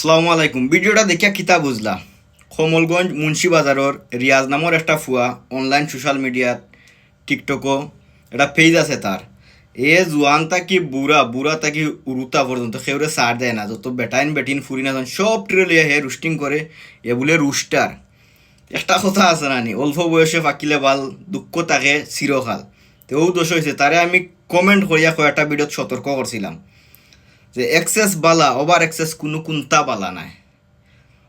আসসালামু আলাইকুম। ভিডিওটা দেখিয়া কিতা বুঝলা? কমলগঞ্জ মুন্সি বাজারের রিয়াজ নামের একটা ফুয়া অনলাইন সোশ্যাল মিডিয়াত টিকটকও একটা পেজ আছে তার। এ জোয়ান তাকি বুড়া বুড়া তাকি উরুতা পর্যন্ত সেউরে সার দেয় না, যত বেটাইন বেটিন ফুরি না সব ট্রে লিয়ে হে রুস্টিং করে। এ বলে রুস্টার। একটা কথা আছে নানি, অল্প বয়সে ফাঁকিলে ভাল, দুঃখ তাকে চিরকাল। তেও দোষ হয়েছে তারে আমি কমেন্ট করিয়া কয়েকটা ভিডিওত সতর্ক করছিলাম যে এক্সেস বালা ওভার এক্সেস কোনো কোনটা বালা নাই।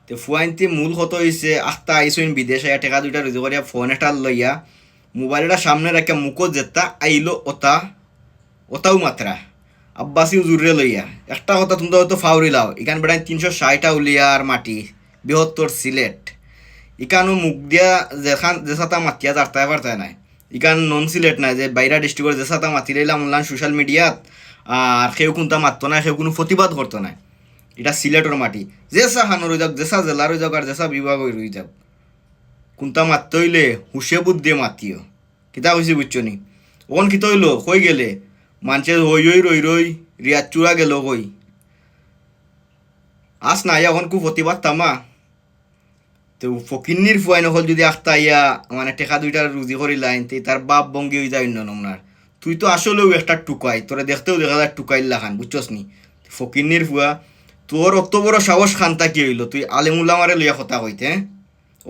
তো ফুয়াইনতে মূল কত হয়েছে আখতা আইসইন বিদেশে টেকা দুইটা রুজু করিয়া ফোন একটা লইয়া মোবাইলটা সামনে রাখা মুখত যেতা আইলো ওটা ওটাও মাত্রা আব্বাসিও জুড়ে লইয়া একটা কথা তোমরা হয়তো ফাউরি লাও ইকান বেড়াই 360টা উলিয়ার মাটি বৃহত্তর সিলেট ইকানো মুখ দিয়া যেখান যেসাতা মাতিয়া যারতায় পারতায় নাই। ইকান নন সিলেট নাই যে বাইরা ডিস্ট্রিক্টের যেসাতা মাতি লইলাম অনলাইন সোশ্যাল মিডিয়াত, আর কেউ কোনটা মারতো না, কেউ কোনো প্রতিবাদ করতো না। এটা সিলেটের মাটি, যেসা হানো রয়ে যাক, যেসা জেলা রয়ে যাক, আর যেসা বিভাগ রয়ে যাক, কোনটা মারতে হইলে হুসে বুদ্ধে মাতিও। কিতা হয়েছে বুঝছো নি? ওন কিতা হইলো কই গেলে মানুষে হই হই রই রই রিয়াজ চূড়া গেল কই আস না এখন খুব প্রতিবাদ তামা। তো ফকিন্নির ফুয়াই নকল যদি আখতা ইয়া মানে টেকা দুইটা রুজি করি লাইন তার বাপ বঙ্গি হয়ে যায় অন্য নমনার। তুই তো আসলেও একটা টুকাই, তোরা দেখতেও দেখা যায় টুকাইল্লা খান, বুঝছস নি? ফকিন্নির ফুয়া তোর অত বড় সাহস খানতা কি হইল তুই আলেমুল্লামারে লইয়া কথা কইতে?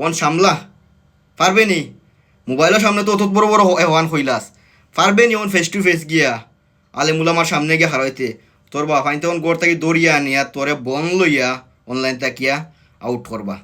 ওন সামলা পারবে নি? মোবাইলের সামনে তো অত বড় বড় হওয়ান হইলাস, পারবে নি ওন ফেস টু ফেস গিয়া আলেমুল্লামার সামনে গিয়া হারাইতে? তোর বাপ আইন তখন গোর থাকি দৌড়িয়া আনিয়া তোরে বন লইয়া অনলাইন তাকিয়া আউট করবা।